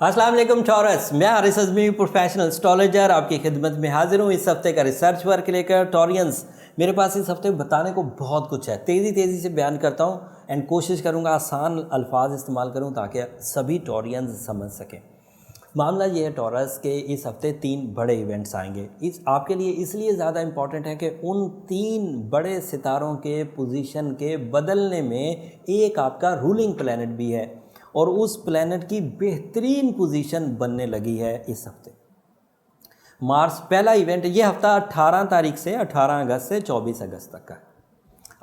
अस्सलाम वालेकुम टॉरस, मैं हारिस अज़मी प्रोफेशनल एस्ट्रोलॉजर आपकी खिदमत में हाजिर हूँ। इस हफ्ते का रिसर्च वर्क लेकर टॉरियंस मेरे पास इस हफ्ते बताने को बहुत कुछ है। तेज़ी से बयान करता हूँ एंड कोशिश करूँगा आसान अल्फाज इस्तेमाल करूँ ताकि सभी टॉरियंस समझ सकें। मामला ये है टॉरस के इस हफ्ते 3 बड़े इवेंट्स आएंगे। इस आपके लिए इसलिए ज़्यादा इम्पॉर्टेंट है कि उन 3 बड़े सितारों के पोजीशन के बदलने में एक आपका रूलिंग प्लैनेट भी है और उस प्लैनेट की बेहतरीन पोजीशन बनने लगी है इस हफ्ते। मार्स पहला इवेंट ये हफ्ता 18 तारीख से 18 अगस्त से 24 अगस्त तक का है।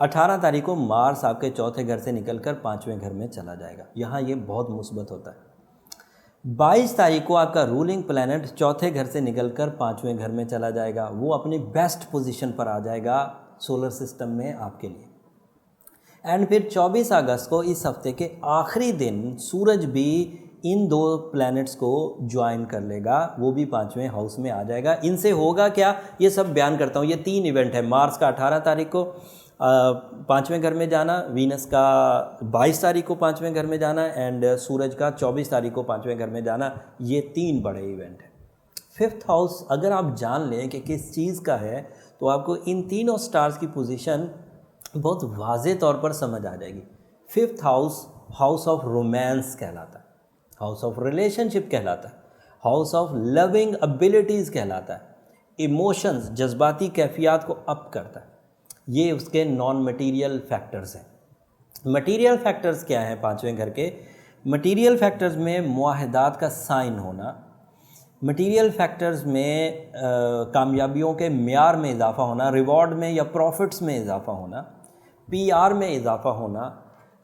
18 तारीख को मार्स आपके चौथे घर से निकलकर 5वें घर में चला जाएगा। यहाँ ये बहुत मुस्बत होता है। 22 तारीख को आपका रूलिंग प्लैनेट चौथे घर से निकलकर 5वें घर में चला जाएगा। वो अपनी बेस्ट पोजीशन पर आ जाएगा सोलर सिस्टम में आपके लिए। एंड फिर 24 अगस्त को इस हफ्ते के आखिरी दिन सूरज भी इन 2 प्लैनेट्स को ज्वाइन कर लेगा, वो भी 5वें हाउस में आ जाएगा। इनसे होगा क्या ये सब बयान करता हूँ। ये 3 इवेंट है। मार्स का 18 तारीख को 5वें घर में जाना, वीनस का 22 तारीख को 5वें घर में जाना एंड सूरज का 24 तारीख को 5वें घर में जाना। ये 3 बड़े इवेंट हैं। 5th हाउस अगर आप जान लें कि किस चीज़ का है तो आपको इन तीनों स्टार्स की पोजीशन बहुत वाज़े तौर पर समझ आ जाएगी। 5th house house of romance कहलाता है, हाउस ऑफ रिलेशनशिप कहलाता है, हाउस ऑफ लविंग एबिलिटीज़ कहलाता है, इमोशंस जज्बाती कैफियत को अप करता है। ये उसके नॉन मटीरियल फैक्टर्स हैं। मटीरियल फैक्टर्स क्या हैं 5वें घर के? मटीरियल फैक्टर्स में मुआहदात का साइन होना, मटीरियल फैक्टर्स में कामयाबियों के म्यार में इजाफ़ा होना, रिवॉर्ड में या प्रॉफिट्स में इजाफ़ा होना, पीआर में इजाफ़ा होना,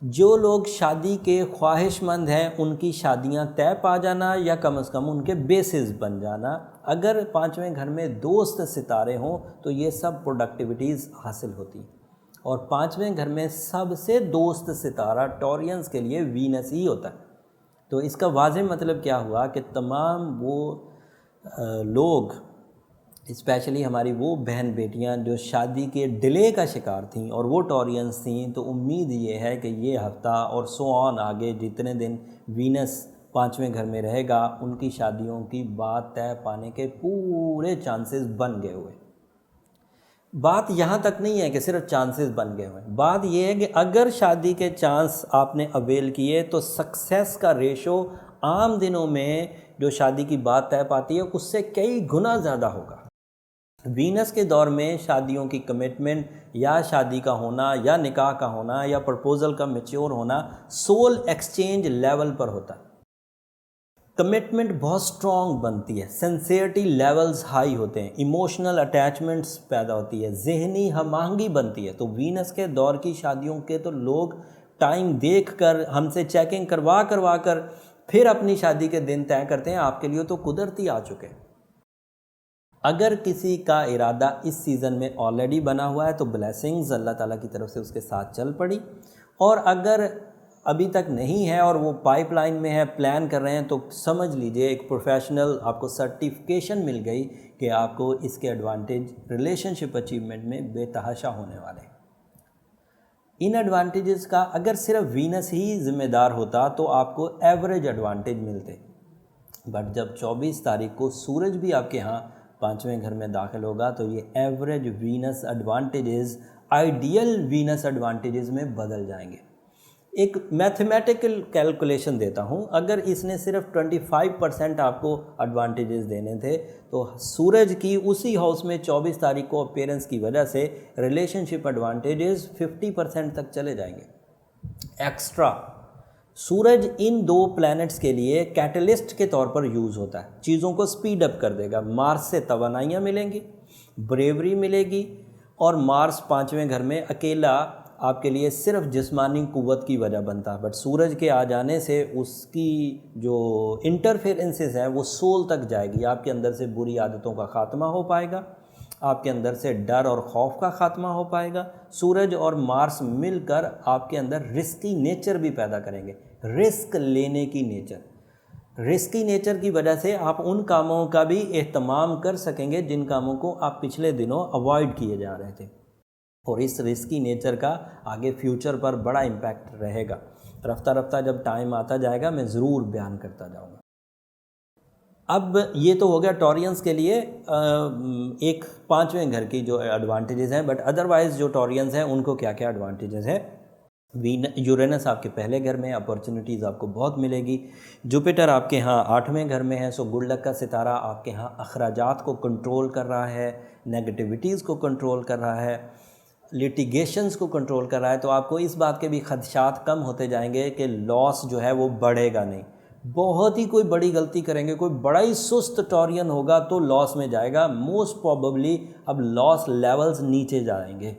जो लोग शादी के ख्वाहिशमंद हैं उनकी शादियां तय पा जाना या कम से कम उनके बेसिस बन जाना। अगर 5वें घर में दोस्त सितारे हों तो ये सब प्रोडक्टिविटीज़ हासिल होती। और 5वें घर में सबसे दोस्त सितारा टॉरियंस के लिए वीनस ही होता है। तो इसका वाज़ेह मतलब क्या हुआ कि तमाम वो लोग, स्पेशली हमारी वो बहन बेटियां जो शादी के डिले का शिकार थीं और वो टॉरियंस थीं, तो उम्मीद ये है कि ये हफ्ता और सो ऑन आगे जितने दिन वीनस 5वें घर में रहेगा उनकी शादियों की बात तय पाने के पूरे चांसेस बन गए हुए। बात यहाँ तक नहीं है कि सिर्फ चांसेस बन गए हुए, बात यह है कि अगर शादी के चांस आपने अवेल किए तो सक्सेस का रेशो आम दिनों में जो शादी की बात तय पाती है उससे कई गुना ज़्यादा होगा। वीनस के दौर में शादियों की कमिटमेंट या शादी का होना या निकाह का होना या प्रपोजल का मैच्योर होना सोल एक्सचेंज लेवल पर होता है। कमिटमेंट बहुत स्ट्रॉन्ग बनती है, सिंसियरिटी लेवल्स हाई होते हैं, इमोशनल अटैचमेंट्स पैदा होती है, जहनी हम-आहंगी बनती है। तो वीनस के दौर की शादियों के तो लोग टाइम देखकर हमसे चेकिंग करवा कर फिर अपनी शादी के दिन तय करते हैं। आपके लिए तो कुदरती आ चुके हैं। अगर किसी का इरादा इस सीज़न में ऑलरेडी बना हुआ है तो ब्लेसिंग्स अल्लाह ताला की तरफ से उसके साथ चल पड़ी, और अगर अभी तक नहीं है और वो पाइपलाइन में है, प्लान कर रहे हैं, तो समझ लीजिए एक प्रोफेशनल आपको सर्टिफिकेशन मिल गई कि आपको इसके एडवांटेज रिलेशनशिप अचीवमेंट में बेतहाशा होने वाले हैं। इन एडवांटेजेस का अगर सिर्फ वीनस ही ज़िम्मेदार होता तो आपको एवरेज एडवांटेज मिलते, बट जब 24 तारीख को सूरज भी आपके यहाँ 5वें घर में दाखिल होगा तो ये average Venus advantages ideal Venus advantages में बदल जाएंगे। एक मैथमेटिकल कैलकुलेशन देता हूँ। अगर इसने सिर्फ 25% आपको एडवांटेजेस देने थे तो सूरज की उसी हाउस में 24 तारीख को अपीयरेंस की वजह से रिलेशनशिप एडवांटेजेस 50% तक चले जाएंगे एक्स्ट्रा। सूरज इन 2 प्लैनेट्स के लिए कैटलिस्ट के तौर पर यूज़ होता है, चीज़ों को स्पीड अप कर देगा। मार्स से तवानाइयाँ मिलेंगी, ब्रेवरी मिलेगी, और मार्स 5वें घर में अकेला आपके लिए सिर्फ जिस्मानी कुव्वत की वजह बनता है, बट सूरज के आ जाने से उसकी जो इंटरफेरेंसेस है वो सोल तक जाएगी। आपके अंदर से बुरी आदतों का ख़ात्मा हो पाएगा, आपके अंदर से डर और खौफ का ख़ात्मा हो पाएगा। सूरज और मार्स मिलकर आपके अंदर रिस्की नेचर भी पैदा करेंगे, रिस्क लेने की नेचर। रिस्की नेचर की वजह से आप उन कामों का भी एहतमाम कर सकेंगे जिन कामों को आप पिछले दिनों अवॉइड किए जा रहे थे, और इस रिस्की नेचर का आगे फ्यूचर पर बड़ा इम्पैक्ट रहेगा। रफ्ता रफ्ता जब टाइम आता जाएगा मैं ज़रूर बयान करता जाऊँगा। अब ये तो हो गया टॉरियंस के लिए एक पांचवें घर की जो एडवांटेजेस हैं, बट अदरवाइज जो टॉरियंस हैं उनको क्या क्या एडवांटेजेस हैं। यूरेनस आपके पहले घर में, अपॉर्चुनिटीज़ आपको बहुत मिलेगी। जुपिटर आपके यहाँ 8वें घर में है, सो गुड लक का सितारा आपके यहाँ अखराजात को कंट्रोल कर रहा है, नेगेटिविटीज़ को कंट्रोल कर रहा है, लिटिगेशंस को कंट्रोल कर रहा है। तो आपको इस बात के भी खदशात कम होते जाएंगे कि लॉस जो है वो बढ़ेगा नहीं। बहुत ही कोई बड़ी गलती करेंगे, कोई बड़ा ही सुस्त टॉरियन होगा तो लॉस में जाएगा, मोस्ट प्रोबेबली अब लॉस लेवल्स नीचे जाएंगे।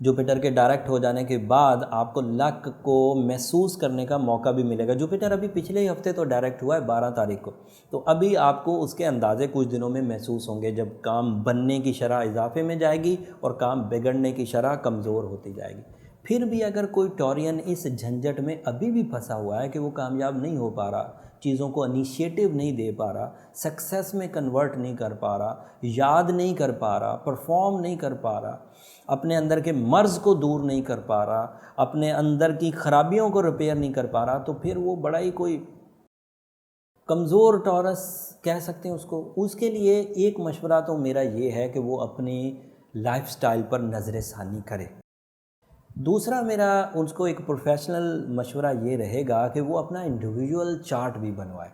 जुपिटर के डायरेक्ट हो जाने के बाद आपको लक को महसूस करने का मौका भी मिलेगा। जुपिटर अभी पिछले ही हफ्ते तो डायरेक्ट हुआ है 12 तारीख को, तो अभी आपको उसके अंदाजे कुछ दिनों में महसूस होंगे जब काम बनने की शरह इजाफे में जाएगी और काम बिगड़ने की शरह कमज़ोर होती जाएगी। फिर भी अगर कोई टॉरियन इस झंझट में अभी भी फंसा हुआ है कि वो कामयाब नहीं हो पा रहा, चीज़ों को इनिशिएटिव नहीं दे पा रहा, सक्सेस में कन्वर्ट नहीं कर पा रहा, याद नहीं कर पा रहा, परफॉर्म नहीं कर पा रहा, अपने अंदर के मर्ज़ को दूर नहीं कर पा रहा, अपने अंदर की खराबियों को रिपेयर नहीं कर पा रहा, तो फिर वो बड़ा ही कोई कमज़ोर टॉरस कह सकते हैं उसको। उसके लिए एक मशवरा तो मेरा ये है कि वो अपनी लाइफस्टाइल पर नज़र षानी करे। दूसरा मेरा उसको एक प्रोफेशनल मशवरा ये रहेगा कि वो अपना इंडिविजुअल चार्ट भी बनवाए।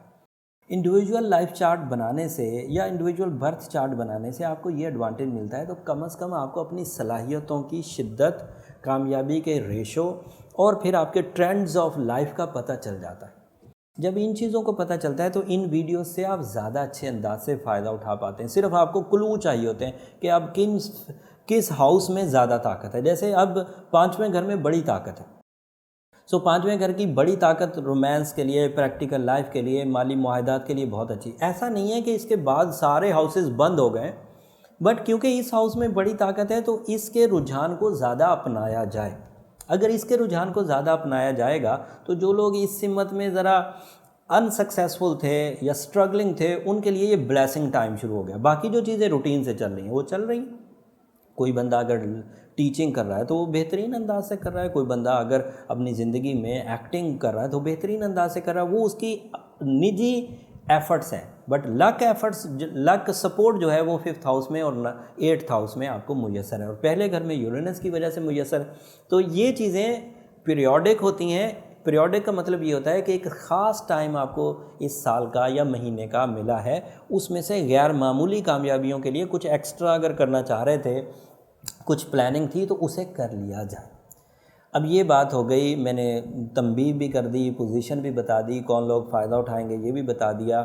इंडिविजुअल लाइफ चार्ट बनाने से या इंडिविजुअल बर्थ चार्ट बनाने से आपको ये एडवांटेज मिलता है, तो कम से कम आपको अपनी सलाहियतों की शिद्दत, कामयाबी के रेशो और फिर आपके ट्रेंड्स ऑफ लाइफ का पता चल जाता है। जब इन चीज़ों को पता चलता है तो इन वीडियोस से आप ज़्यादा अच्छे अंदाज से फ़ायदा उठा पाते हैं। सिर्फ आपको क्लू चाहिए होते हैं कि अब किस हाउस में ज़्यादा ताकत है। जैसे अब 5वें घर में बड़ी ताकत है, सो 5वें घर की बड़ी ताकत रोमांस के लिए, प्रैक्टिकल लाइफ के लिए, माली मुआहदात के लिए बहुत अच्छी। ऐसा नहीं है कि इसके बाद सारे हाउसेस बंद हो गए, बट क्योंकि इस हाउस में बड़ी ताकत है तो इसके रुझान को ज़्यादा अपनाया जाए। अगर इसके रुझान को ज़्यादा अपनाया जाएगा तो जो लोग इस सिमत में ज़रा अनसक्सेसफुल थे या स्ट्रगलिंग थे, उनके लिए ये ब्लेसिंग टाइम शुरू हो गया। बाकी जो चीज़ें रूटीन से चल रही हैं वो चल रही हैं। कोई बंदा अगर टीचिंग कर रहा है तो वो बेहतरीन अंदाज से कर रहा है, कोई बंदा अगर अपनी ज़िंदगी में एक्टिंग कर रहा है तो बेहतरीन अंदाज से कर रहा है, वो उसकी निजी एफ़र्ट्स हैं। बट लक सपोर्ट जो है वो 5th हाउस में और 8th हाउस में आपको मुयसर है, और पहले घर में यूरेनस की वजह से मुयसर है। तो ये चीज़ें पीरियोडिक होती हैं। पीरियोडिक का मतलब ये होता है कि एक ख़ास टाइम आपको इस साल का या महीने का मिला है, उसमें से गैर मामूली कामयाबियों के लिए कुछ एक्स्ट्रा अगर करना चाह रहे थे, कुछ प्लानिंग थी, तो उसे कर लिया जाए। अब ये बात हो गई, मैंने तंबीह भी कर दी, पोजीशन भी बता दी, कौन लोग फ़ायदा उठाएंगे ये भी बता दिया।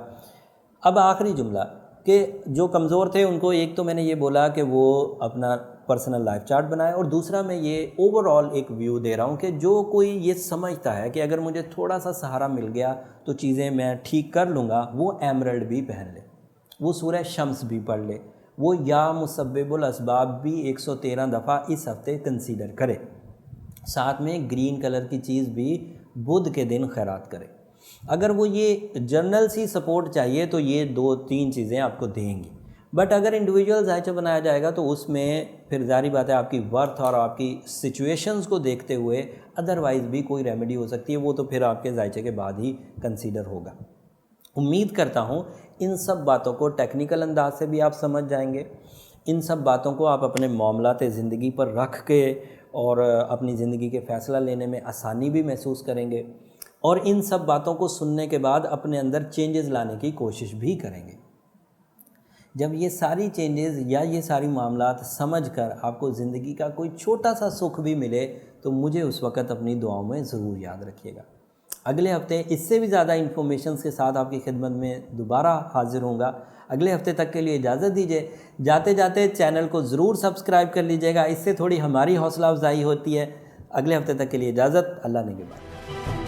अब आखिरी जुमला कि जो कमज़ोर थे उनको, एक तो मैंने ये बोला कि वो अपना पर्सनल लाइफ चार्ट बनाए, और दूसरा मैं ये ओवरऑल एक व्यू दे रहा हूँ कि जो कोई ये समझता है कि अगर मुझे थोड़ा सा सहारा मिल गया तो चीज़ें मैं ठीक कर लूँगा, वो एमरल्ड भी पहन ले, वो सूरह शम्स भी पढ़ ले, वो या मुसब्बिबुल असबाब भी 113 दफ़ा इस हफ्ते कंसीडर करे, साथ में ग्रीन कलर की चीज़ भी बुध के दिन खैरात करे। अगर वो ये जर्नल सी सपोर्ट चाहिए तो ये 2-3 चीज़ें आपको देंगी। बट अगर इंडिविजुअल जायचा बनाया जाएगा तो उसमें फिर जारी बात है आपकी वर्थ और आपकी सिचुएशंस को देखते हुए अदरवाइज़ भी कोई रेमेडी हो सकती है, वो तो फिर आपके जायचे के बाद ही कंसीडर होगा। उम्मीद करता हूँ इन सब बातों को टेक्निकल अंदाज से भी आप समझ जाएंगे। इन सब बातों को आप अपने मामलात ज़िंदगी पर रख के और अपनी ज़िंदगी के फ़ैसला लेने में आसानी भी महसूस करेंगे, और इन सब बातों को सुनने के बाद अपने अंदर चेंजेस लाने की कोशिश भी करेंगे। जब ये सारी चेंजेस या ये सारी मामलात समझकर आपको ज़िंदगी का कोई छोटा सा सुख भी मिले तो मुझे उस वक़्त अपनी दुआओं में ज़रूर याद रखिएगा। अगले हफ्ते इससे भी ज़्यादा इन्फॉर्मेशन के साथ आपकी खिदमत में दोबारा हाजिर होऊंगा। अगले हफ्ते तक के लिए इजाज़त दीजिए। जाते जाते चैनल को ज़रूर सब्सक्राइब कर लीजिएगा, इससे थोड़ी हमारी हौसला अफजाई होती है। अगले हफ्ते तक के लिए इजाज़त। अल्लाह ने के बाद।